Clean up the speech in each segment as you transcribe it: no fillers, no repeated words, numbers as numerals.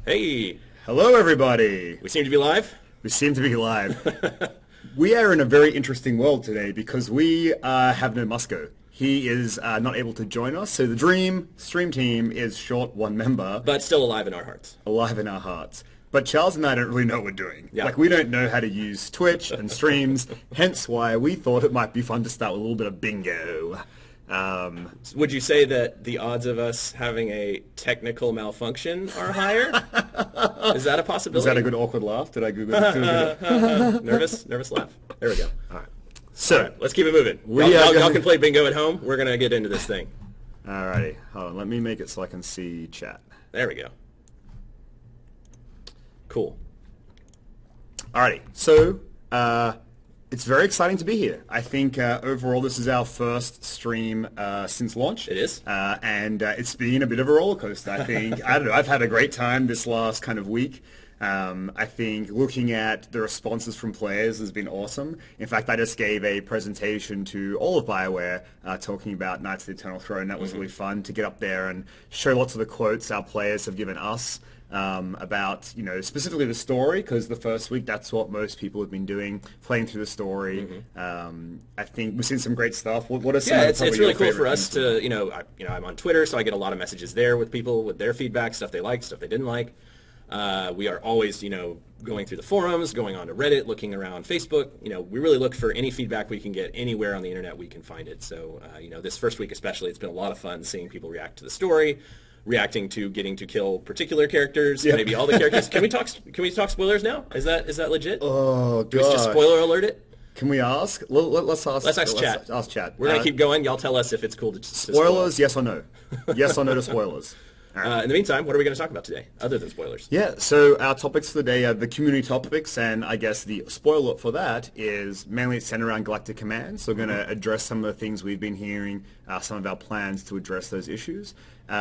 Hey, Hello, everybody. we seem to be live. We seem to be live. We are in a very interesting world today because we have no Musco. He is not able to join us, so the Dream Stream team is short one member, But still alive in our hearts. alive in our hearts. But Charles and I don't really know what we're doing. Yeah. Like, we don't know how to use Twitch and streams, hence why we thought it might be fun to start with a little bit of bingo. Would you say that the odds of us having a technical malfunction are higher? Is that a possibility? Was that a good awkward laugh? Did I do a good? Nervous laugh? There we go. All right. So, All right, let's keep it moving. We are Y'all gonna- can play bingo at home. We're going to get into this thing. alrighty. Hold on. Let me make it so I can see chat. There we go. Cool. Alrighty, so it's very exciting to be here. I think overall this is our first stream since launch. It is. And it's been a bit of a roller coaster, I think. I don't know, I've had a great time this last kind of week. I think looking at the responses from players has been awesome. In fact, I just gave a presentation to all of BioWare talking about Knights of the Eternal Throne. That was really fun to get up there and show lots of the quotes our players have given us. About, specifically the story, because the first week, that's what most people have been doing, playing through the story. I think we've seen some great stuff. What are some of It's probably really your cool for favorite us things? to, I'm on Twitter, so I get a lot of messages there with people with their feedback, stuff they liked, stuff they didn't like. We are always, going through the forums, going on to Reddit, looking around Facebook. We really look for any feedback we can get anywhere on the internet. We can find it. So, this first week especially, it's been a lot of fun seeing people react to the story, reacting to getting to kill particular characters, maybe all the characters. Can we talk spoilers now? Is that legit? Oh, Do we just God. spoiler alert it? Can we ask? Let's ask. Let's ask chat. Ask chat. We're gonna keep going. Y'all tell us if it's cool to Spoilers, yes or no? Yes or no to spoilers? All right. In the meantime, what are we going to talk about today, other than spoilers? Yeah, so our topics for the day are the community topics, and I guess the spoiler for that is mainly centered around Galactic Command. So we're going to address some of the things we've been hearing, some of our plans to address those issues. We're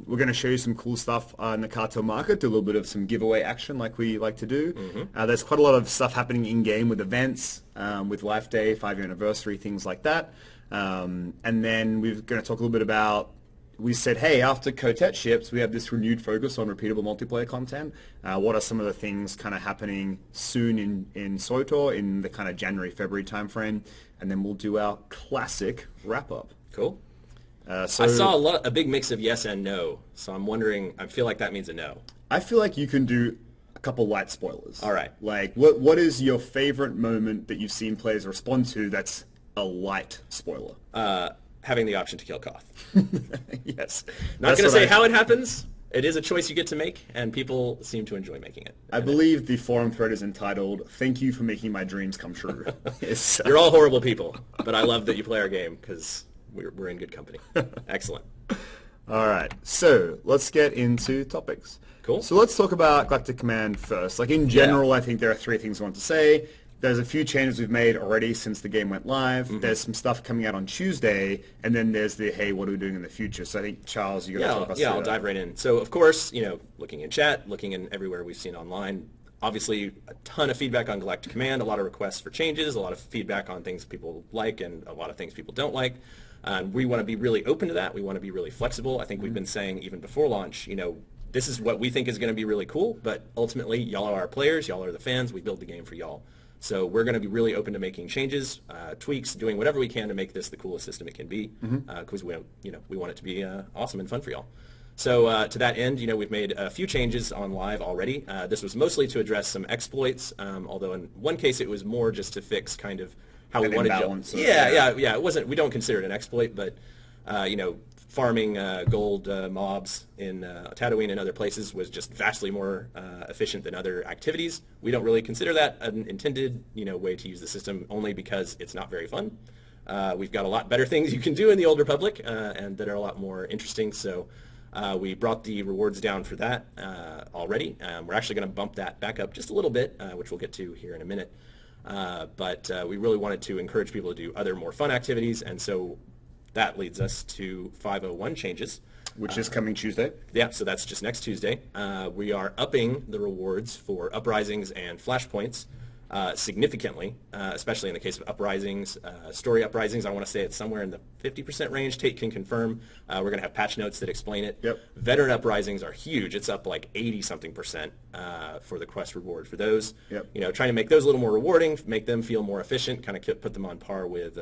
going to show you some cool stuff in the Cartel Market, do a little bit of some giveaway action like we like to do. There's quite a lot of stuff happening in-game with events, with Life Day, 5-year anniversary, things like that. And then we're going to talk a little bit about, we said, hey, after KOTET ships, we have this renewed focus on repeatable multiplayer content. What are some of the things kind of happening soon in SWTOR in the kind of January, February timeframe? And then we'll do our classic wrap-up. Cool. So I saw a big mix of yes and no, so I'm wondering, I feel like that means a no. I feel like you can do a couple light spoilers. All right. Like, what is your favorite moment that you've seen players respond to that's a light spoiler? Having the option to kill Koth. Yes. Not going to say how it happens. It is a choice you get to make, and people seem to enjoy making it. I believe the forum thread is entitled, "Thank you for making my dreams come true." You're all horrible people, but I love that you play our game because we're in good company. Excellent. All right, so let's get into topics. Cool. So let's talk about Galactic Command first. Like in general, I think there are three things I want to say. There's a few changes we've made already since the game went live. There's some stuff coming out on Tuesday, and then there's the, hey, what are we doing in the future? So I think, Charles, you're going to talk us through I'll that. dive right in. So, of course, looking in chat, looking in everywhere we've seen online, obviously a ton of feedback on Galactic Command, a lot of requests for changes, a lot of feedback on things people like and a lot of things people don't like. And we want to be really open to that. We want to be really flexible. I think we've been saying even before launch, this is what we think is going to be really cool, but ultimately y'all are our players, y'all are the fans, we build the game for y'all. So we're going to be really open to making changes, tweaks, doing whatever we can to make this the coolest system it can be, because we want it to be awesome and fun for y'all. So to that end, we've made a few changes on live already. This was mostly to address some exploits, although in one case it was more just to fix kind of how we wanted to. Yeah. It wasn't. We don't consider it an exploit, but farming gold mobs in Tatooine and other places was just vastly more efficient than other activities. We don't really consider that an intended way to use the system, only because it's not very fun. We've got a lot better things you can do in the Old Republic and that are a lot more interesting. So we brought the rewards down for that already. We're actually going to bump that back up just a little bit, which we'll get to here in a minute. But we really wanted to encourage people to do other more fun activities, and so that leads us to 501 changes. Which is coming Tuesday. Yeah, so that's just next Tuesday. We are upping the rewards for uprisings and flashpoints significantly, especially in the case of uprisings. Story uprisings, I want to say it's somewhere in the 50% range. Tate can confirm. We're going to have patch notes that explain it. Yep. Veteran uprisings are huge. It's up like 80-something% for the quest reward for those. Yep. You know, trying to make those a little more rewarding, make them feel more efficient, kind of put them on par with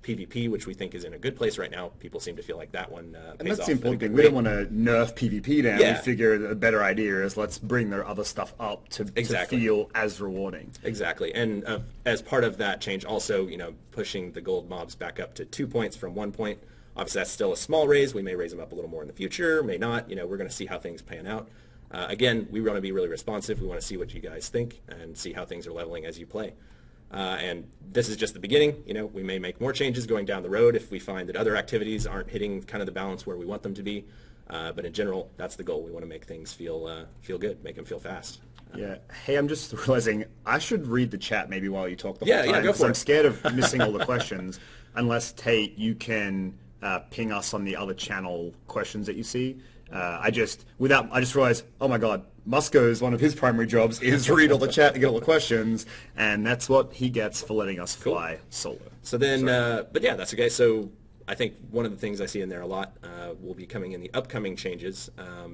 PvP, which we think is in a good place right now. People seem to feel like that one pays And that's off the at a important good thing. We rate. don't want to nerf PvP down. Yeah. We figure a better idea is let's bring their other stuff up to feel as rewarding. Exactly, and as part of that change, also, you know, pushing the gold mobs back up to 2 points from 1 point. Obviously, that's still a small raise. We may raise them up a little more in the future, may not. You know, we're going to see how things pan out. Again, we want to be really responsive. We want to see what you guys think and see how things are leveling as you play. And this is just the beginning. You know, we may make more changes going down the road if we find that other activities aren't hitting kind of the balance where we want them to be. But in general, that's the goal. We want to make things feel good, make them feel fast. Yeah. Hey, I'm just realizing I should read the chat maybe while you talk the whole Yeah, time. yeah, go for I'm it. scared of missing all the questions. Unless, Tate, you can ping us on the other channel questions that you see. I just realized, oh my God, Musco's one of his primary jobs is read all the chat to get all the questions, and that's what he gets for letting us fly solo. So then, but yeah, that's okay. So I think one of the things I see in there a lot will be coming in the upcoming changes.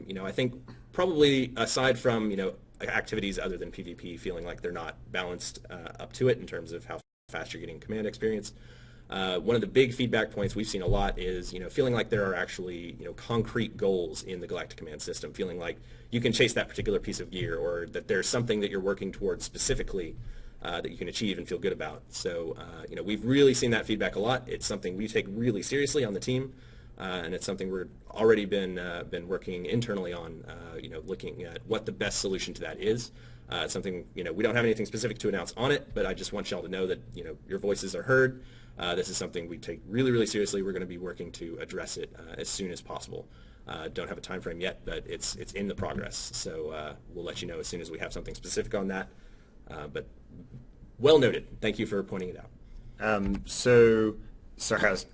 You know, I think probably aside from, you know, activities other than PvP feeling like they're not balanced up to it in terms of how fast you're getting command experience. One of the big feedback points we've seen a lot is, you know, feeling like there are actually, you know, concrete goals in the Galactic Command system, feeling like you can chase that particular piece of gear, or that there's something that you're working towards specifically that you can achieve and feel good about. So, you know, we've really seen that feedback a lot. It's something we take really seriously on the team, and it's something we're already been working internally on, you know, looking at what the best solution to that is. It's something, you know, we don't have anything specific to announce on it, but I just want y'all to know that, you know, your voices are heard. This is something we take really, really seriously. We're going to be working to address it as soon as possible. Don't have a time frame yet, but it's in the progress. So we'll let you know as soon as we have something specific on that. But well noted. Thank you for pointing it out. So, sorry, I was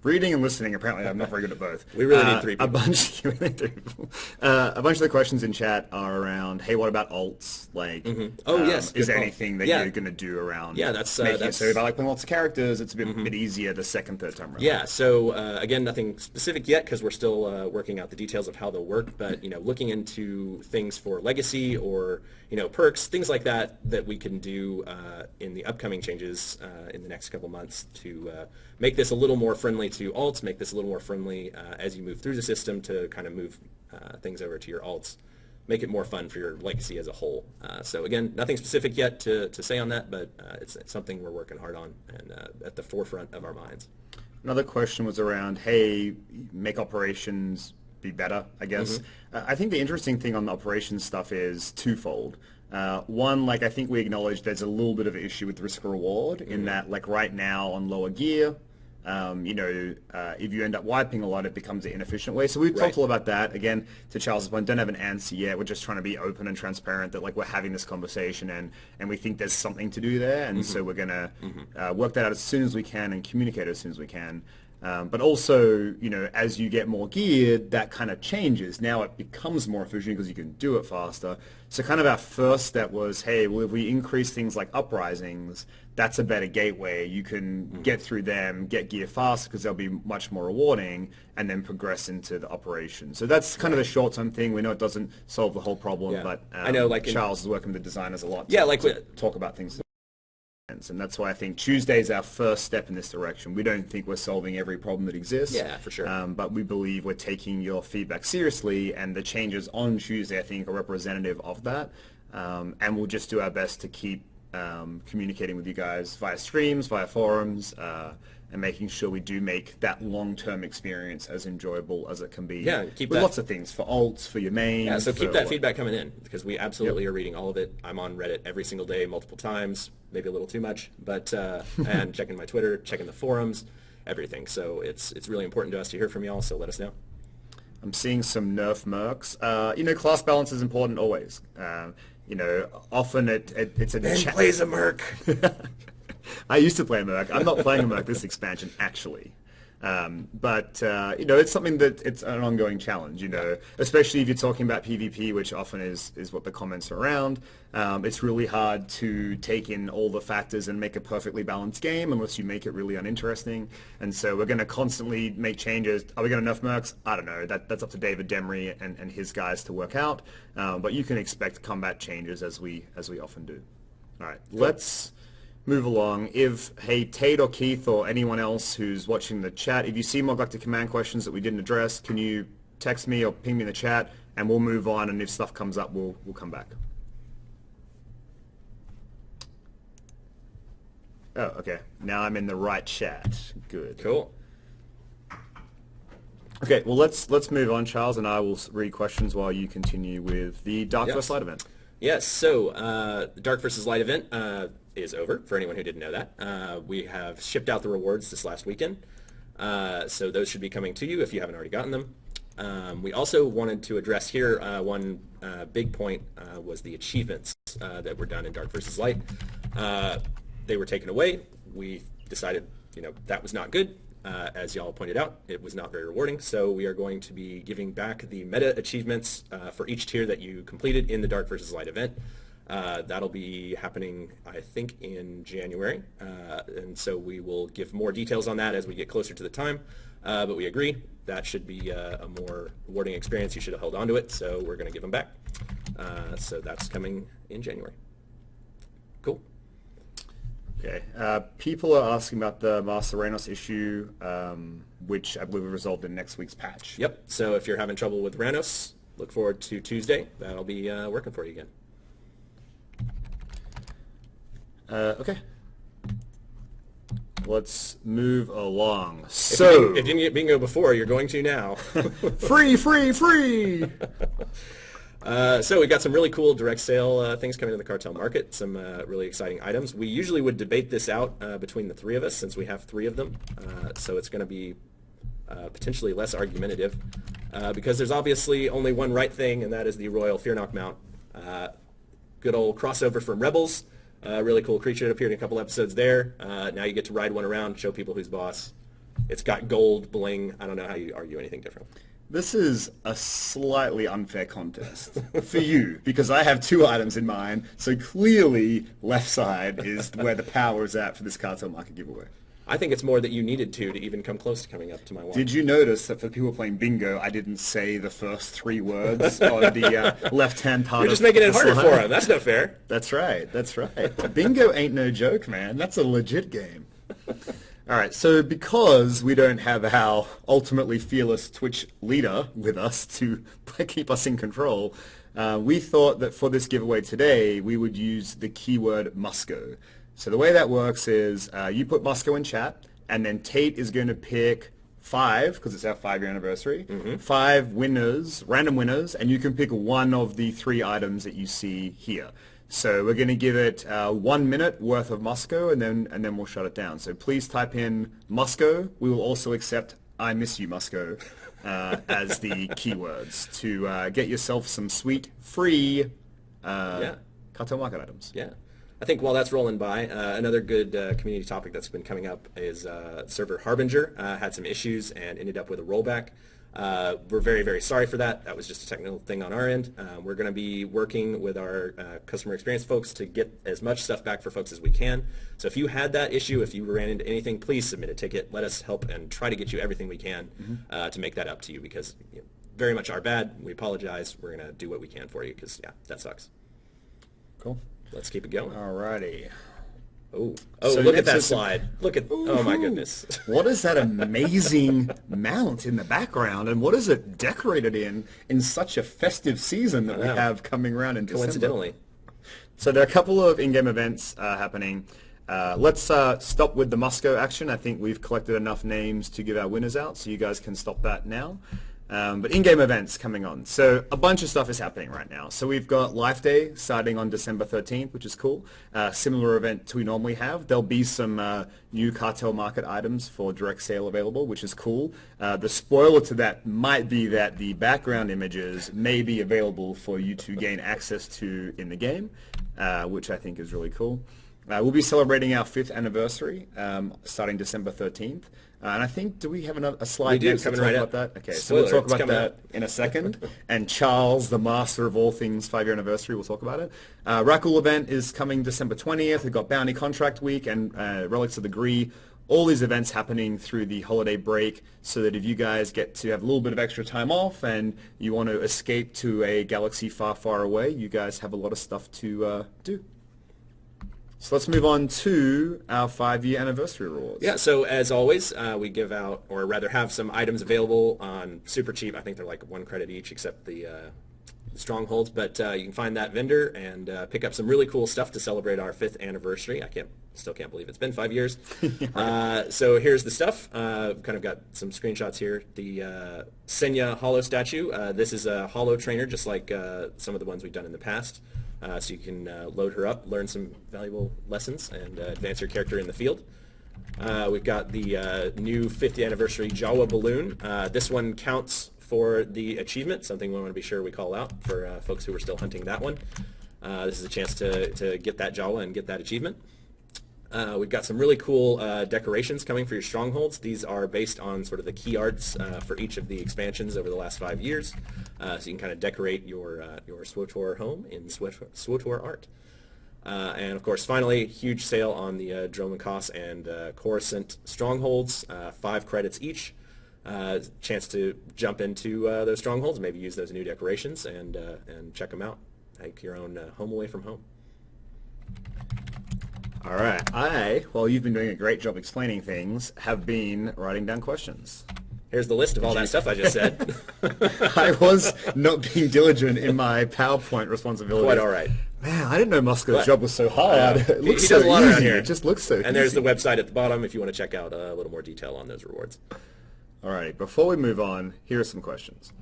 reading and listening. Apparently, I'm not very good at both. We really need 3 people. A bunch of the questions in chat are around, hey, what about alts? Like, Oh, yes, is good there call. anything that Yeah. you're going to do around? Yeah, that's making it so if I like playing lots of characters, it's a bit easier the second, third time around. Yeah, so again, nothing specific yet because we're still working out the details of how they'll work. But, you know, looking into things for legacy or, you know, perks, things like that we can do in the upcoming changes in the next couple months to make this a little more friendly to alts, make this a little more friendly as you move through the system to kind of move things over to your alts, make it more fun for your legacy as a whole. So again, nothing specific yet to say on that, but it's something we're working hard on and at the forefront of our minds. Another question was around, hey, make operations be better, I guess. I think the interesting thing on the operations stuff is twofold. One, like I think we acknowledge there's a little bit of an issue with risk reward in that, like right now on lower gear, you know, if you end up wiping a lot, it becomes an inefficient way. So we've talked a lot about that. Again, to Charles's point, don't have an answer yet. We're just trying to be open and transparent that like we're having this conversation and we think there's something to do there. And so we're going to work that out as soon as we can and communicate as soon as we can. But also, you know, as you get more geared, that kind of changes. Now it becomes more efficient because you can do it faster. So kind of our first step was, hey, well, if we increase things like uprisings, that's a better gateway. You can get through them, get gear faster because they'll be much more rewarding, and then progress into the operation. So that's kind of a short-term thing. We know it doesn't solve the whole problem, but I know, like Charles is working with the designers a lot to talk about things. And that's why I think Tuesday is our first step in this direction. We don't think we're solving every problem that exists. Yeah, for sure. But we believe we're taking your feedback seriously, and the changes on Tuesday, I think, are representative of that. And we'll just do our best to keep communicating with you guys via streams, via forums, and making sure we do make that long-term experience as enjoyable as it can be. Yeah, with lots of things, for alts, for your main. Yeah, so keep that feedback coming in because we absolutely are reading all of it. I'm on Reddit every single day, multiple times, maybe a little too much, but and checking my Twitter, checking the forums, everything. So it's really important to us to hear from y'all, so let us know. I'm seeing some nerf mercs. You know, class balance is important always. You know, often it's a... Ben plays a merc. I used to play a merc. I'm not playing a merc this expansion, actually. It's something that it's an ongoing challenge, especially if you're talking about PvP, which often is what the comments are around. It's really hard to take in all the factors and make a perfectly balanced game unless you make it really uninteresting. And so we're going to constantly make changes. Are we going to nerf mercs? I don't know. That's up to David Demery and his guys to work out. But you can expect combat changes as we often do. All right, let's move along. Hey, Tate or Keith or anyone else who's watching the chat, if you see more Galactic Command questions that we didn't address, can you text me or ping me in the chat, and we'll move on, and if stuff comes up, we'll come back. Oh, okay. Now I'm in the right chat. Good. Cool. Okay, well, let's move on, Charles, and I will read questions while you continue with the Dark vs. Light event. Yes, so the Dark vs. Light event is over, for anyone who didn't know that. We have shipped out the rewards this last weekend, so those should be coming to you if you haven't already gotten them. We also wanted to address here one big point was the achievements that were done in Dark vs. Light. They were taken away. We decided, that was not good. As y'all pointed out, it was not very rewarding, so we are going to be giving back the meta achievements for each tier that you completed in the Dark vs. Light event. That'll be happening, I think, in January, and so we will give more details on that as we get closer to the time, but we agree that should be a more rewarding experience. You should have held on to it, so we're going to give them back. So that's coming in January. Cool. Okay. People are asking about the Master Reynos issue, which I believe we resolved in next week's patch. Yep. So if you're having trouble with Reynos, look forward to Tuesday. That'll be working for you again. Okay. Let's move along. If you didn't get bingo before, you're going to now. Free, free, free! So we've got some really cool direct sale things coming to the Cartel Market, some really exciting items. We usually would debate this out between the three of us since we have three of them, so it's going to be potentially less argumentative because there's obviously only one right thing, and that is the Royal Fearnock mount. Good old crossover from Rebels, really cool creature that appeared in a couple episodes there. Now you get to ride one around, show people who's boss. It's got gold bling. I don't know how you argue anything different. This is a slightly unfair contest for you, because I have two items in mind, so clearly left side is where the power is at for this Cartel Market giveaway. I think it's more that you needed to even come close to coming up to my one. Did you notice that for people playing bingo, I didn't say the first three words on the left-hand part? You're just making it harder for them. That's not fair. That's right. That's right. Bingo ain't no joke, man. That's a legit game. All right, so because we don't have our ultimately fearless Twitch leader with us to keep us in control, we thought that for this giveaway today, we would use the keyword Musco. So the way that works is you put Musco in chat, and then Tate is going to pick 5, because it's our 5-year anniversary, 5 winners, random winners, and you can pick one of the 3 items that you see here. So we're going to give it 1 minute worth of Musco, and then we'll shut it down. So please type in Musco. We will also accept I miss you, Musco, as the keywords to get yourself some sweet, free Cartel Market items. Yeah. I think while that's rolling by, another good community topic that's been coming up is server Harbinger had some issues and ended up with a rollback. We're very, very sorry for that. That was just a technical thing on our end. We're going to be working with our customer experience folks to get as much stuff back for folks as we can. So if you had that issue, if you ran into anything, please submit a ticket. Let us help and try to get you everything we can to make that up to you, because very much our bad. We apologize. We're going to do what we can for you because, yeah, that sucks. Cool. Let's keep it going. Alrighty. Oh, so look at that slide. Look at, oh my goodness. What is that amazing mount in the background, and what is it decorated in such a festive season that we have coming around in December? Coincidentally. So there are a couple of in-game events happening. Let's stop with the Musco action. I think we've collected enough names to give our winners out, so you guys can stop that now. But in-game events coming on. So a bunch of stuff is happening right now. So we've got Life Day starting on December 13th, which is cool. Similar event to we normally have. There'll be some new Cartel Market items for direct sale available, which is cool. The spoiler to that might be that the background images may be available for you to gain access to in the game, which I think is really cool. We'll be celebrating our 5th anniversary starting December 13th. And I think, do we have a slide We do, next to coming talk right about up. that? Okay, so Spoiler, we'll talk it's about coming that up. in a second. And Charles, the master of all things 5-year anniversary, we'll talk about it. Rackle event is coming December 20th. We've got Bounty Contract Week and Relics of the Gree. All these events happening through the holiday break, so that if you guys get to have a little bit of extra time off and you want to escape to a galaxy far, far away, you guys have a lot of stuff to do. So let's move on to our 5-year anniversary rewards. Yeah, so as always, we give out, or rather have some items available on super cheap. I think they're like 1 credit each, except the strongholds. But you can find that vendor and pick up some really cool stuff to celebrate our 5th anniversary. Still can't believe it's been 5 years. So here's the stuff. Kind of got some screenshots here. The Senya Hollow statue. This is a Hollow trainer, just like some of the ones we've done in the past. So you can load her up, learn some valuable lessons, and advance your character in the field. We've got the new 50th anniversary Jawa balloon. This one counts for the achievement, something we want to be sure we call out for folks who are still hunting that one. This is a chance to get that Jawa and get that achievement. We've got some really cool decorations coming for your strongholds. These are based on sort of the key arts for each of the expansions over the last 5 years. So you can kind of decorate your SWTOR home in SWTOR art. And of course, finally, huge sale on the Dromakas and Coruscant strongholds, 5 credits each. Chance to jump into those strongholds, maybe use those new decorations and check them out. Make your own home away from home. All right. While you've been doing a great job explaining things, have been writing down questions. Here's the list of all that stuff I just said. I was not being diligent in my PowerPoint responsibilities. Quite all right. Man, I didn't know Musco's job was so hard. It looks he so does a lot easy. around here. It just looks so easy. And there's the website at the bottom if you want to check out a little more detail on those rewards. All right. Before we move on, here are some questions.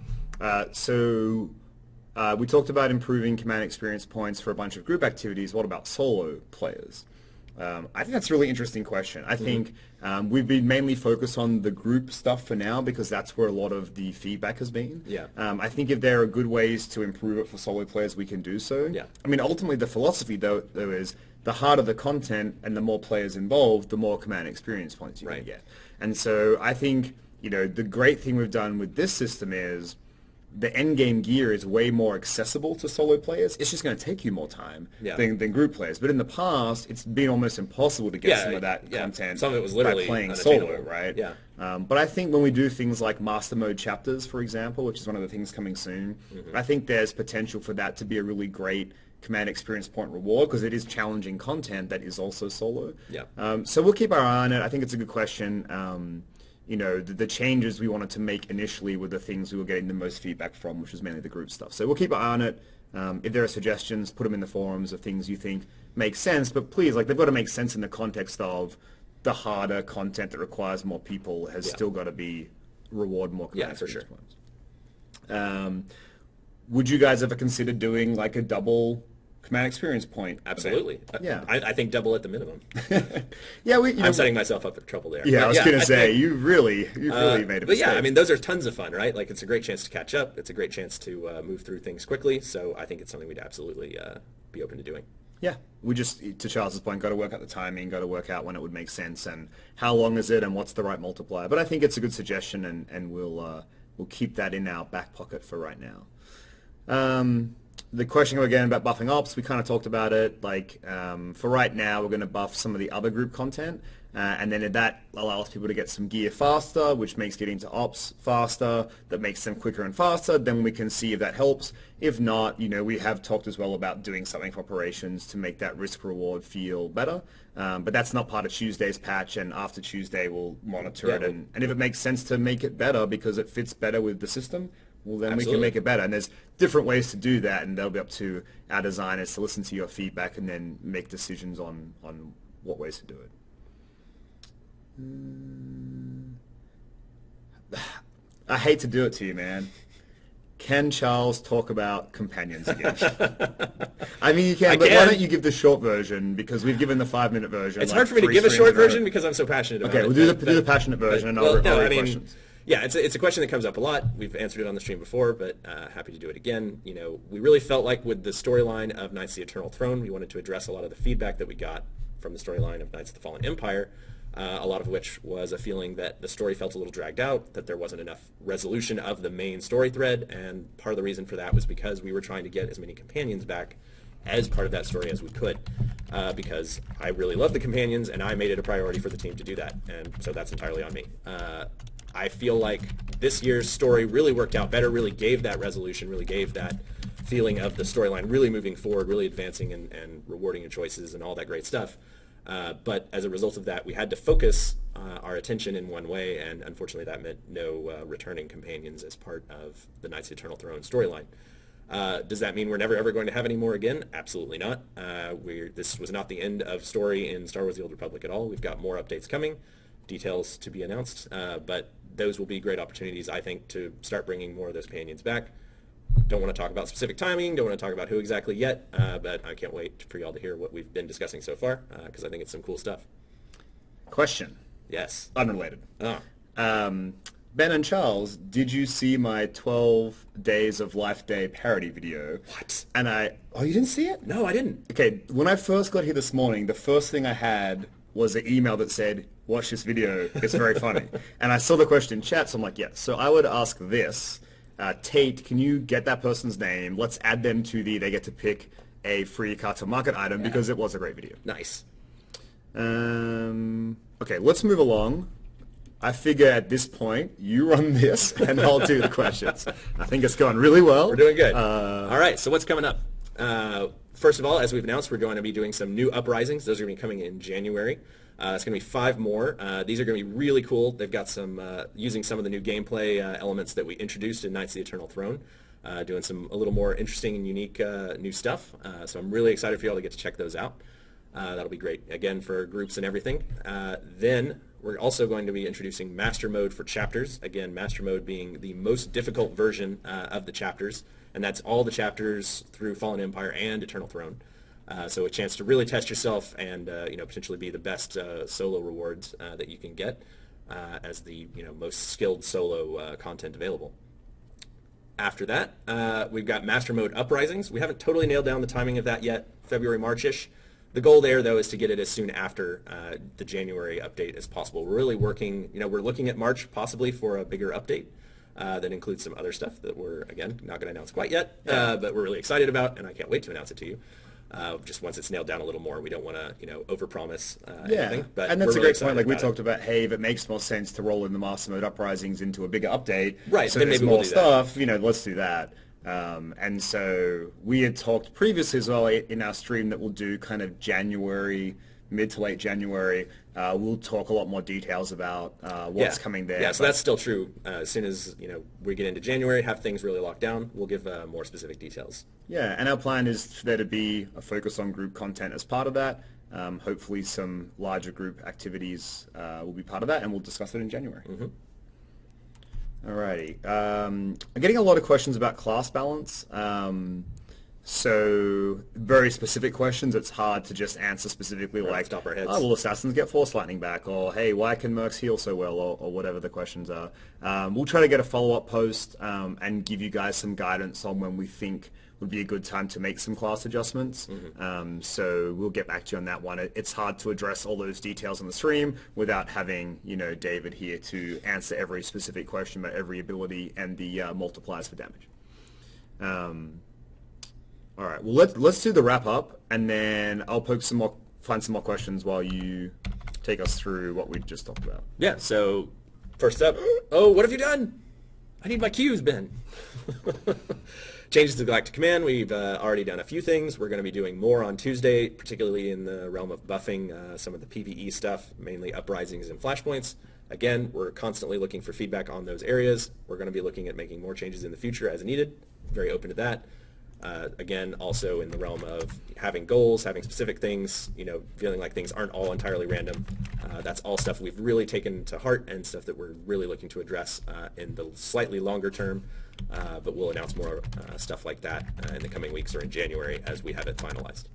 We talked about improving command experience points for a bunch of group activities. What about solo players? I think that's a really interesting question. I think we've been mainly focused on the group stuff for now because that's where a lot of the feedback has been. Yeah. I think if there are good ways to improve it for solo players, we can do so. Yeah. I mean, ultimately, the philosophy, though is the harder the content and the more players involved, the more command experience points you're going to get. And so I think, the great thing we've done with this system is the end game gear is way more accessible to solo players. It's just going to take you more time than group players. But in the past, it's been almost impossible to get some of that content some of it was literally by playing unattainable. solo, right? Yeah. But I think when we do things like master mode chapters, for example, which is one of the things coming soon, I think there's potential for that to be a really great command experience point reward because it is challenging content that is also solo. Yeah. So we'll keep our eye on it. I think it's a good question. The changes we wanted to make initially were the things we were getting the most feedback from, which was mainly the group stuff. So we'll keep an eye on it. If there are suggestions, put them in the forums of things you think make sense. But please, they've got to make sense in the context of the harder content that requires more people has still got to be reward more. Yeah, for sure. Would you guys ever consider doing like a double command experience point? Absolutely. Yeah. I think double at the minimum. Yeah, I'm setting myself up for trouble there. Yeah, But I was going to say, you've really made a But mistake. yeah, I mean, those are tons of fun, right? Like, it's a great chance to catch up. It's a great chance to move through things quickly. So I think it's something we'd absolutely be open to doing. Yeah, we just, to Charles's point, got to work out the timing, got to work out when it would make sense and how long is it and what's the right multiplier. But I think it's a good suggestion and we'll keep that in our back pocket for right now. The question again about buffing ops, we kind of talked about it. Like for right now, we're going to buff some of the other group content, and then that allows people to get some gear faster, which makes getting to ops faster. That makes them quicker and faster. Then we can see if that helps. If not, we have talked as well about doing something for operations to make that risk reward feel better. But that's not part of Tuesday's patch, and after Tuesday we'll monitor it. And if it makes sense to make it better because it fits better with the system, well, then we can make it better. And there's different ways to do that, and that'll be up to our designers to listen to your feedback and then make decisions on what ways to do it. I hate to do it to you, man. Can Charles talk about companions again? I mean, you can, but why don't you give the short version, because we've given the 5-minute version. It's hard for me to give a short version because I'm so passionate about it. Okay, we'll do the passionate version, and I'll read questions. Yeah, it's a question that comes up a lot. We've answered it on the stream before, but happy to do it again. We really felt like with the storyline of Knights of the Eternal Throne, we wanted to address a lot of the feedback that we got from the storyline of Knights of the Fallen Empire, a lot of which was a feeling that the story felt a little dragged out, that there wasn't enough resolution of the main story thread, and part of the reason for that was because we were trying to get as many companions back as part of that story as we could, because I really love the companions, and I made it a priority for the team to do that, and so that's entirely on me. I feel like this year's story really worked out better, really gave that resolution, really gave that feeling of the storyline really moving forward, really advancing and rewarding your choices and all that great stuff. But as a result of that, we had to focus our attention in one way, and unfortunately that meant no returning companions as part of the Knights of the Eternal Throne storyline. Does that mean we're never ever going to have any more again? Absolutely not. This was not the end of story in Star Wars The Old Republic at all. We've got more updates coming, details to be announced, but those will be great opportunities, I think, to start bringing more of those companions back. Don't want to talk about specific timing, don't want to talk about who exactly yet, but I can't wait for y'all to hear what we've been discussing so far, because I think it's some cool stuff. Question. Yes. Unrelated. Oh. Ben and Charles, did you see my 12 Days of Life Day parody video? What? And oh, you didn't see it? No, I didn't. Okay, when I first got here this morning, the first thing I had was an email that said, watch this video, it's very funny. And I saw the question in chat, so I'm like, yeah. So I would ask this, Tate, can you get that person's name? Let's add them to they get to pick a free Cartel Market item, because it was a great video. Nice. Okay, let's move along. I figure at this point, you run this, and I'll do the questions. I think it's going really well. We're doing good. All right, so what's coming up? First of all, as we've announced, we're going to be doing some new uprisings. Those are going to be coming in January. It's going to be 5 more. These are going to be really cool. They've got some, using some of the new gameplay elements that we introduced in Knights of the Eternal Throne, doing a little more interesting and unique new stuff. So I'm really excited for y'all to get to check those out. That'll be great, again, for groups and everything. Then we're also going to be introducing Master Mode for chapters. Again, Master Mode being the most difficult version of the chapters, and that's all the chapters through Fallen Empire and Eternal Throne. So a chance to really test yourself and potentially be the best solo rewards that you can get as the most skilled solo content available. After that, we've got Master Mode Uprisings. We haven't totally nailed down the timing of that yet, February, March-ish. The goal there, though, is to get it as soon after the January update as possible. We're really working, we're looking at March possibly for a bigger update that includes some other stuff that we're, again, not going to announce quite yet, but we're really excited about, and I can't wait to announce it to you. Just once it's nailed down a little more, we don't want to, overpromise anything. But and that's a really great point. Like we about talked about, hey, if it makes more sense to roll in the Master Mode Uprisings into a bigger update, right? So Then there's maybe more we'll do stuff. Let's do that. And so we had talked previously as well in our stream that we'll do kind of January, mid to late January. We'll talk a lot more details about what's coming there. Yeah, so that's still true. As soon as we get into January, have things really locked down, we'll give more specific details. Yeah, and our plan is for there to be a focus on group content as part of that. Hopefully some larger group activities will be part of that, and we'll discuss it in January. Mm-hmm. Alrighty. I'm getting a lot of questions about class balance. So very specific questions. It's hard to just answer specifically, like, stop our heads. Oh, will assassins get Force Lightning back? Or, hey, why can mercs heal so well? Or whatever the questions are. We'll try to get a follow-up post and give you guys some guidance on when we think would be a good time to make some class adjustments. Mm-hmm. So we'll get back to you on that one. It's hard to address all those details on the stream without having, David here to answer every specific question about every ability and the multipliers for damage. All right, well, let's do the wrap up, and then I'll find some more questions while you take us through what we just talked about. Yeah, so first up, oh, what have you done? I need my cues, Ben. Changes to Galactic Command. We've already done a few things. We're going to be doing more on Tuesday, particularly in the realm of buffing some of the PvE stuff, mainly uprisings and flashpoints. Again, we're constantly looking for feedback on those areas. We're going to be looking at making more changes in the future as needed. Very open to that. Again, also in the realm of having goals, having specific things, feeling like things aren't all entirely random. That's all stuff we've really taken to heart and stuff that we're really looking to address in the slightly longer term. But we'll announce more stuff like that in the coming weeks or in January as we have it finalized.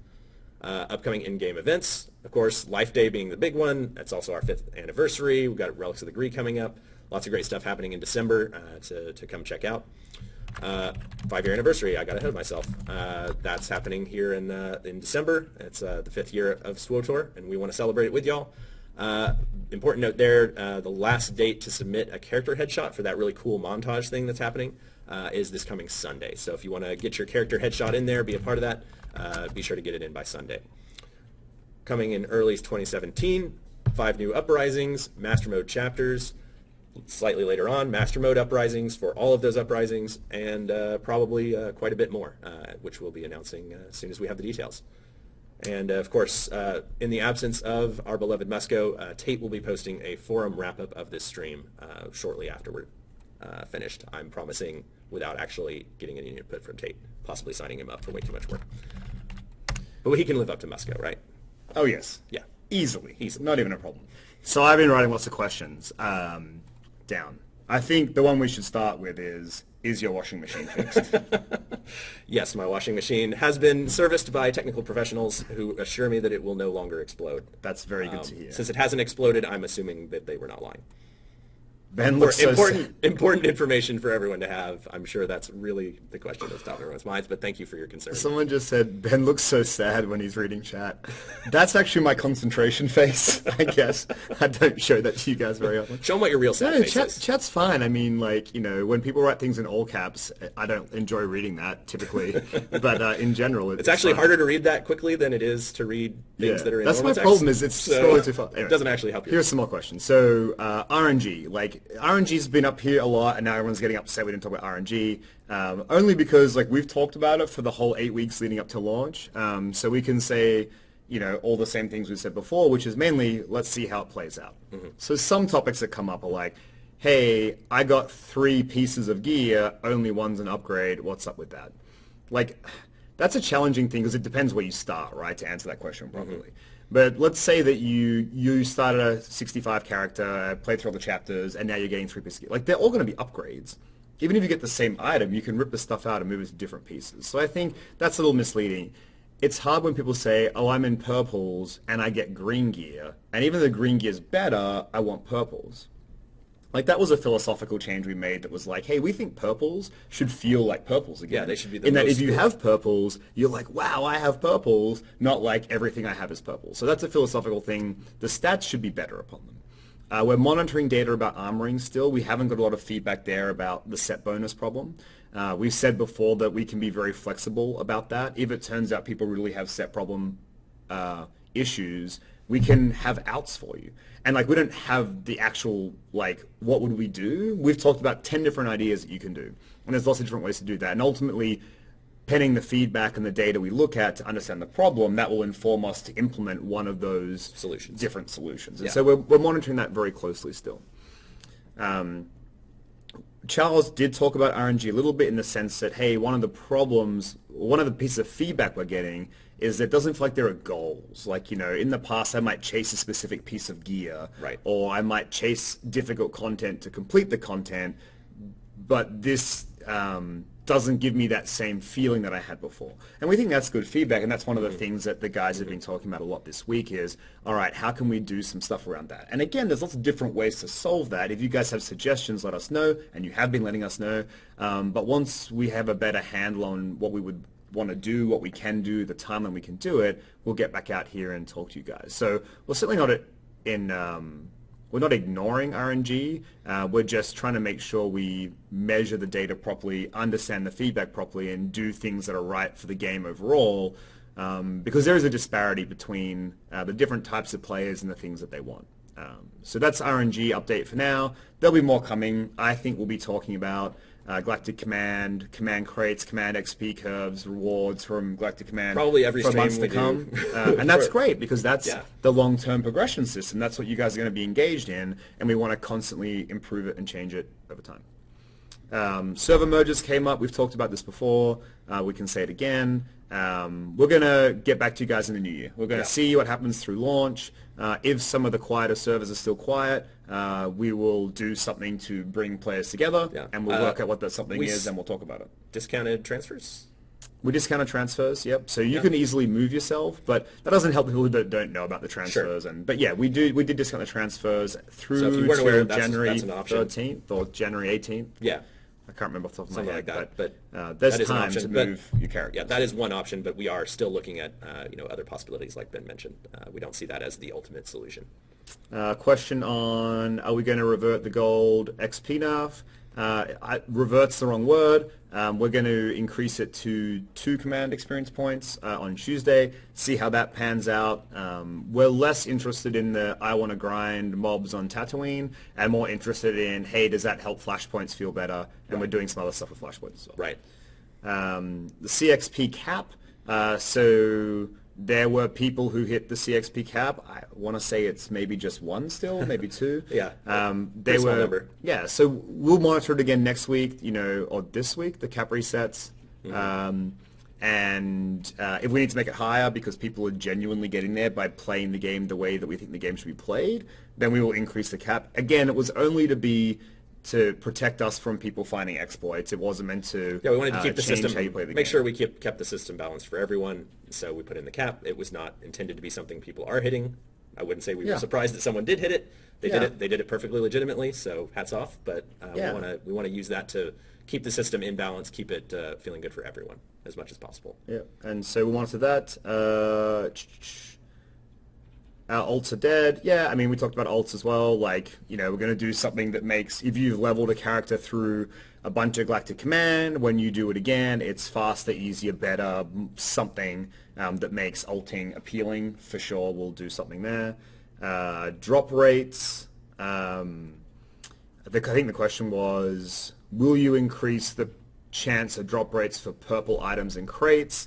Upcoming in-game events, of course, Life Day being the big one. That's also our 5th anniversary. We've got Relics of the Greek coming up. Lots of great stuff happening in December to come check out. 5-year anniversary. I got ahead of myself. That's happening here in December. It's the 5th year of SWTOR, and we want to celebrate it with y'all. Important note there, the last date to submit a character headshot for that really cool montage thing that's happening is this coming Sunday. So if you want to get your character headshot in there, be a part of that, be sure to get it in by Sunday. Coming in early 2017, 5 new uprisings, Master Mode chapters. Slightly later on, Master Mode uprisings for all of those uprisings, and probably quite a bit more, which we'll be announcing as soon as we have the details. And of course, in the absence of our beloved Musco, Tate will be posting a forum wrap-up of this stream shortly after we're finished. I'm promising without actually getting any input from Tate, possibly signing him up for way too much work. But he can live up to Musco, right? Oh, yes. Yeah. Easily. Not even a problem. So I've been writing lots of questions down. I think the one we should start with is your washing machine fixed? Yes, my washing machine has been serviced by technical professionals who assure me that it will no longer explode. That's very good to hear. Since it hasn't exploded, I'm assuming that they were not lying. Ben looks so important information for everyone to have. I'm sure that's really the question that's top of everyone's minds, but thank you for your concern. Someone just said, Ben looks so sad when he's reading chat. That's actually my concentration face, I guess. I don't show that to you guys very often. Show them what your real sad face is. Chat's fine. I mean, like, you know, when people write things in all caps, I don't enjoy reading that typically. But in general, it's actually fine. harder to read that quickly than it is to read things that are in That's my normal text. problem is it's scrolling too far. Anyway, it doesn't actually help you. Here's some more questions. So RNG, like RNG's been up here a lot, and now everyone's getting upset we didn't talk about RNG. Only because like we've talked about it for the whole 8 weeks leading up to launch. So we can say, you know, all the same things we said before, which is mainly let's see how it plays out. Mm-hmm. So some topics that come up are like, hey, I got 3 pieces of gear, only one's an upgrade. What's up with that? Like, that's a challenging thing because it depends where you start, right, to answer that question properly. Mm-hmm. But let's say that you started a 65 character, played through all the chapters, and now you're getting 3 pieces of gear. Like, they're all going to be upgrades. Even if you get the same item, you can rip the stuff out and move it to different pieces. So I think that's a little misleading. It's hard when people say, oh, I'm in purples and I get green gear. And even though green gear is better, I want purples. Like, that was a philosophical change we made that was like, hey, we think purples should feel like purples again. Yeah, they should be the in that most if you have purples, you're like, wow, I have purples, not like everything I have is purple. So that's a philosophical thing. The stats should be better upon them. We're monitoring data about armoring still. We haven't got a lot of feedback there about the set bonus problem. We've said before that we can be very flexible about that. If it turns out people really have set problem issues, we can have outs for you. And like, we don't have the actual, like, what would we do? We've talked about 10 different ideas that you can do. And there's lots of different ways to do that. And ultimately, penning the feedback and the data we look at to understand the problem, that will inform us to implement one of those different solutions. And so we're monitoring that very closely still. Charles did talk about RNG a little bit in the sense that, hey, one of the pieces of feedback we're getting is that it doesn't feel like there are goals. Like, you know, in the past I might chase a specific piece of gear, right, or I might chase difficult content to complete the content, but this doesn't give me that same feeling that I had before. And we think that's good feedback, and that's one of the things that the guys have been talking about a lot this week is, all right, how can we do some stuff around that? And again, there's lots of different ways to solve that. If you guys have suggestions, let us know, and you have been letting us know. But once we have a better handle on what we would want to do, what we can do, the timeline we can do it, we'll get back out here and talk to you guys. So we're certainly not we're not ignoring RNG. We're just trying to make sure we measure the data properly, understand the feedback properly, and do things that are right for the game overall, because there is a disparity between the different types of players and the things that they want. So that's RNG update for now. There'll be more coming. I think we'll be talking about Galactic Command, Command Crates, Command XP curves, rewards from Galactic Command probably every for stream months to come. And that's great because that's the long-term progression system. That's what you guys are going to be engaged in, and we want to constantly improve it and change it over time. Server mergers came up. We've talked about this before. We can say it again. We're going to get back to you guys in the new year. We're going to see what happens through launch. If some of the quieter servers are still quiet, we will do something to bring players together, and we'll work out what that something is, and we'll talk about it. Discounted transfers? We discounted transfers, yep. So you can easily move yourself, but that doesn't help people who don't know about the transfers. Sure. But yeah, we did discount the transfers through so if you weren't aware, January that's an option. 13th or January 18th. Yeah. I can't remember off the top of my something head. like that. But there's that is an time option, to but- move your characters. Yeah, that is one option, but we are still looking at other possibilities like Ben mentioned. We don't see that as the ultimate solution. Question on, are we going to revert the gold XP nerf? Revert's the wrong word. We're going to increase it to 2 command experience points on Tuesday, see how that pans out. We're less interested in the I want to grind mobs on Tatooine and more interested in, hey, does that help flashpoints feel better? And we're doing some other stuff with flashpoints as well. Right. The CXP cap, so there were people who hit the CXP cap. I want to say it's maybe just 1 still, maybe 2. Yeah, They small were number. Yeah, so we'll monitor it again next week, or this week, the cap resets. And if we need to make it higher because people are genuinely getting there by playing the game the way that we think the game should be played, then we will increase the cap. Again, it was only to protect us from people finding exploits. It wasn't meant to Yeah, we wanted to keep the change system, how you play the make game. sure we kept the system balanced for everyone. So we put in the cap. It was not intended to be something people are hitting. I wouldn't say we were surprised that someone did hit it. They did it. They did it perfectly legitimately. So hats off. But we want to use that to keep the system in balance, keep it feeling good for everyone as much as possible. Yeah, and so we monitor that. Our ults are dead. Yeah, I mean, we talked about ults as well. Like, we're going to do something that makes, if you've leveled a character through a bunch of Galactic Command, when you do it again, it's faster, easier, better, something that makes ulting appealing. For sure, we'll do something there. Drop rates. I think the question was, will you increase the chance of drop rates for purple items and crates?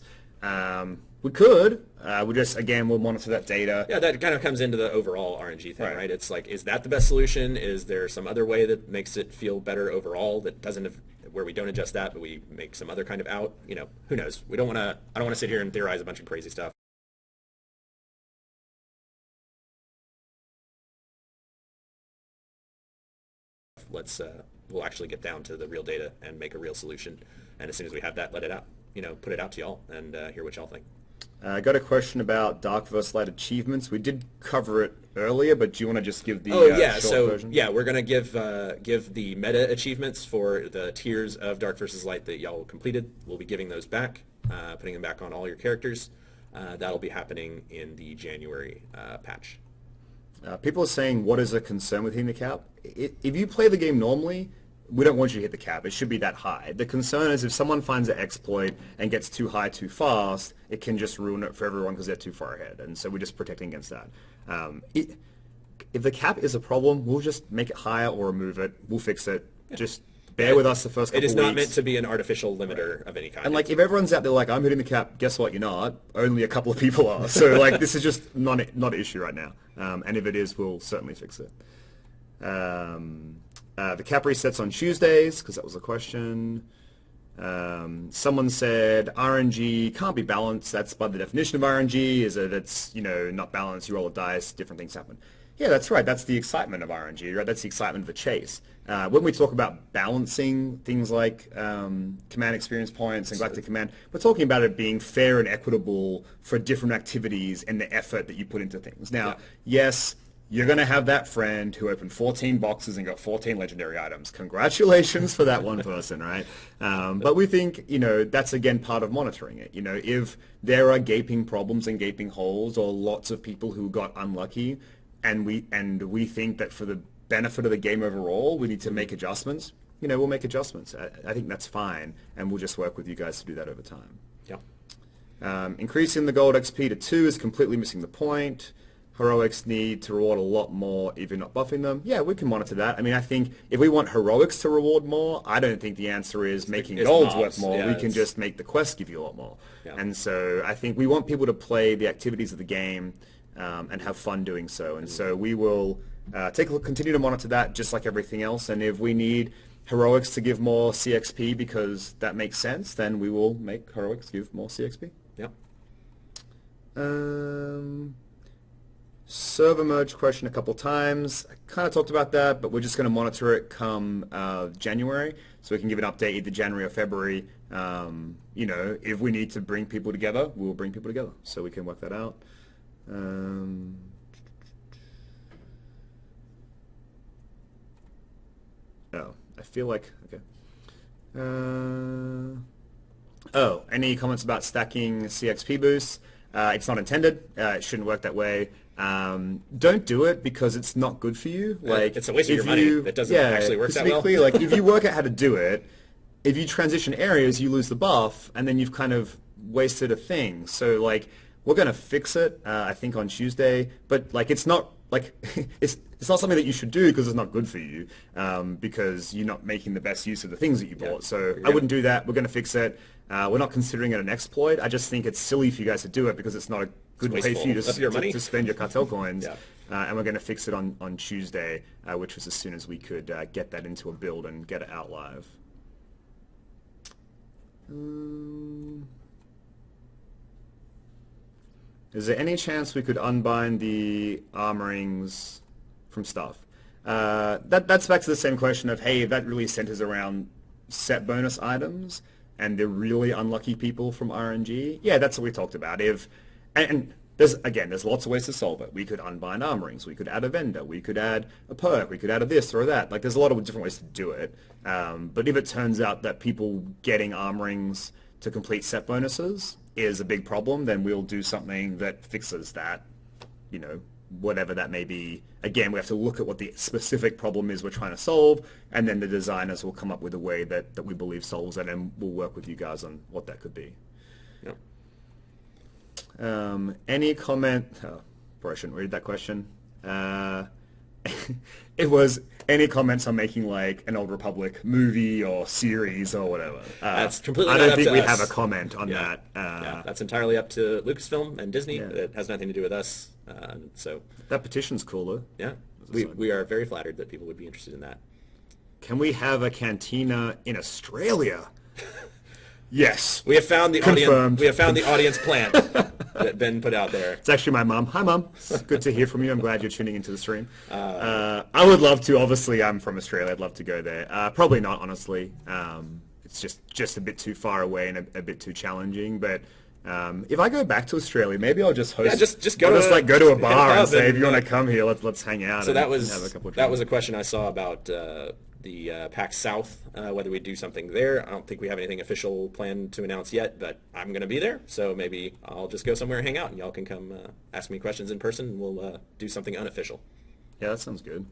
We could. We'll monitor that data. Yeah, that kind of comes into the overall RNG thing, right? It's like, is that the best solution? Is there some other way that makes it feel better overall that where we don't adjust that, but we make some other kind of out? Who knows? I don't want to sit here and theorize a bunch of crazy stuff. We'll actually get down to the real data and make a real solution. And as soon as we have that, let it out. Put it out to y'all and hear what y'all think. I got a question about Dark versus Light achievements. We did cover it earlier, but do you want to just give the short version? We're going to give the meta achievements for the tiers of Dark versus Light that y'all completed. We'll be giving those back, putting them back on all your characters. That'll be happening in the January patch. People are saying, what is a concern with hitting the cap? If you play the game normally, we don't want you to hit the cap. It should be that high. The concern is if someone finds an exploit and gets too high too fast, it can just ruin it for everyone because they're too far ahead. And so we're just protecting against that. If the cap is a problem, we'll just make it higher or remove it. We'll fix it. Just bear with us the first couple It is weeks. not meant to be an artificial limiter of any kind. And if everyone's out there like, I'm hitting the cap, guess what? You're not. Only a couple of people are. So this is just not an issue right now. And if it is, we'll certainly fix it. The cap resets on Tuesdays, because that was a question. Someone said RNG can't be balanced. That's by the definition of RNG, is that it's, not balanced. You roll a dice, different things happen. Yeah, that's right. That's the excitement of RNG, right? That's the excitement of the chase. When we talk about balancing things like command experience points and Galactic Command, we're talking about it being fair and equitable for different activities and the effort that you put into things. Now, yes, you're going to have that friend who opened 14 boxes and got 14 legendary items. Congratulations for that one person, right? But we think, that's again part of monitoring it. If there are gaping problems and gaping holes or lots of people who got unlucky and we think that for the benefit of the game overall, we need to make adjustments, we'll make adjustments. I think that's fine, and we'll just work with you guys to do that over time. Yeah. Increasing the gold XP to 2 is completely missing the point. Heroics need to reward a lot more if you're not buffing them. Yeah, we can monitor that. I mean, I think if we want heroics to reward more, I don't think the answer is making golds worth more. We can just make the quest give you a lot more. Yeah. And so I think we want people to play the activities of the game and have fun doing so. And so we will take a look, continue to monitor that just like everything else. And if we need heroics to give more CXP because that makes sense, then we will make heroics give more CXP. Yeah. Server merge question a couple times. I kind of talked about that, but we're just going to monitor it come January, so we can give an update either January or February. If we need to bring people together, we'll bring people together, so we can work that out. I feel like, okay. Oh, any comments about stacking CXP boosts? It's not intended. It shouldn't work that way. Don't do it because it's not good for you. Like it's a waste of your money. That doesn't actually work that well. To be clear, like if you work out how to do it, if you transition areas, you lose the buff, and then you've kind of wasted a thing. So like we're gonna fix it, I think on Tuesday, but like it's not like it's not something that you should do because it's not good for you, because you're not making the best use of the things that you bought. So I wouldn't do that. We're gonna fix it. We're not considering it an exploit. I just think it's silly for you guys to do it because it's not a good way for you to spend your cartel coins. And we're going to fix it on Tuesday, which was as soon as we could get that into a build and get it out live. Is there any chance we could unbind the armorings from stuff? That's back to the same question of, hey, if that really centers around set bonus items and they're really unlucky people from RNG, yeah, that's what we talked about. And there's lots of ways to solve it. We could unbind armorings, we could add a vendor, we could add a perk, we could add a this or that. Like there's a lot of different ways to do it. But if it turns out that people getting armorings to complete set bonuses is a big problem, then we'll do something that fixes that, you know, whatever that may be. Again, we have to look at what the specific problem is we're trying to solve, and then the designers will come up with a way that we believe solves it, and we'll work with you guys on what that could be. Yeah. Any comment? Oh, probably shouldn't read that question. It was any comments on making like an Old Republic movie or series or whatever. That's completely. I not don't up think to we us. have a comment on that. Yeah, that's entirely up to Lucasfilm and Disney. Yeah. It has nothing to do with us. So that petition's cool though. Yeah, we are very flattered that people would be interested in that. Can we have a cantina in Australia? Yes. We have found the Confirmed. audience. We have found the audience plant that Ben put out there. It's actually my mom. Hi, Mom. It's good to hear from you. I'm glad you're tuning into the stream. I would love to. Obviously, I'm from Australia. I'd love to go there. Probably not, honestly. It's just a bit too far away and a bit too challenging. But if I go back to Australia, maybe I'll just host. Yeah, just go to a bar and say, if you want to come here, let's hang out. So and that was have a couple of that was a question I saw about the PAX South, whether we do something there. I don't think we have anything official planned to announce yet, but I'm going to be there, so maybe I'll just go somewhere and hang out, and y'all can come ask me questions in person, and we'll do something unofficial. Yeah, that sounds good.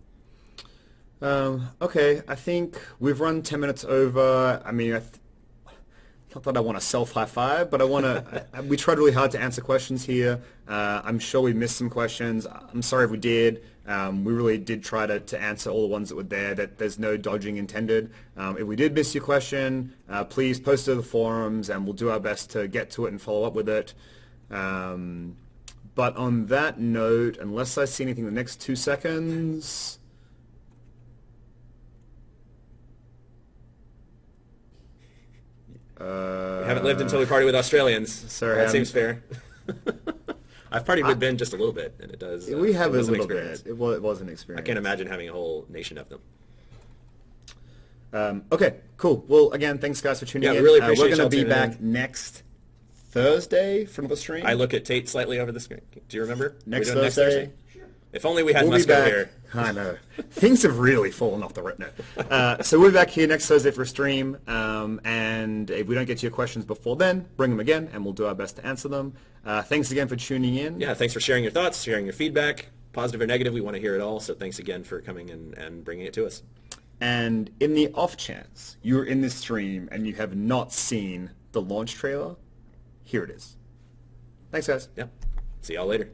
Okay, I think we've run 10 minutes over. I mean, not that I want to self-high-five, but I want to. We tried really hard to answer questions here. I'm sure we missed some questions. I'm sorry if we did. We really did try to answer all the ones that were there. That there's no dodging intended. If we did miss your question, please post it to the forums, and we'll do our best to get to it and follow up with it. But on that note, unless I see anything in the next 2 seconds. We haven't lived until we party with Australians. Sorry, that seems fair. I've partied with Ben just a little bit, and it does. We have a little experience. bit. It was an experience. I can't imagine having a whole nation of them. Okay, cool. Well, again, thanks guys for tuning in. We really appreciate We're going to y'all be tuning back next Thursday for another stream. I look at Tate slightly over the screen. Do you remember? Next Thursday? If only we had We'll be Musco back. here. I know. Things have really fallen off the retina. So we'll be back here next Thursday for a stream. And if we don't get to your questions before then, bring them again, and we'll do our best to answer them. Thanks again for tuning in. Yeah, thanks for sharing your thoughts, sharing your feedback, positive or negative. We want to hear it all. So thanks again for coming and bringing it to us. And in the off chance you're in this stream and you have not seen the launch trailer, here it is. Thanks, guys. Yeah. See y'all later.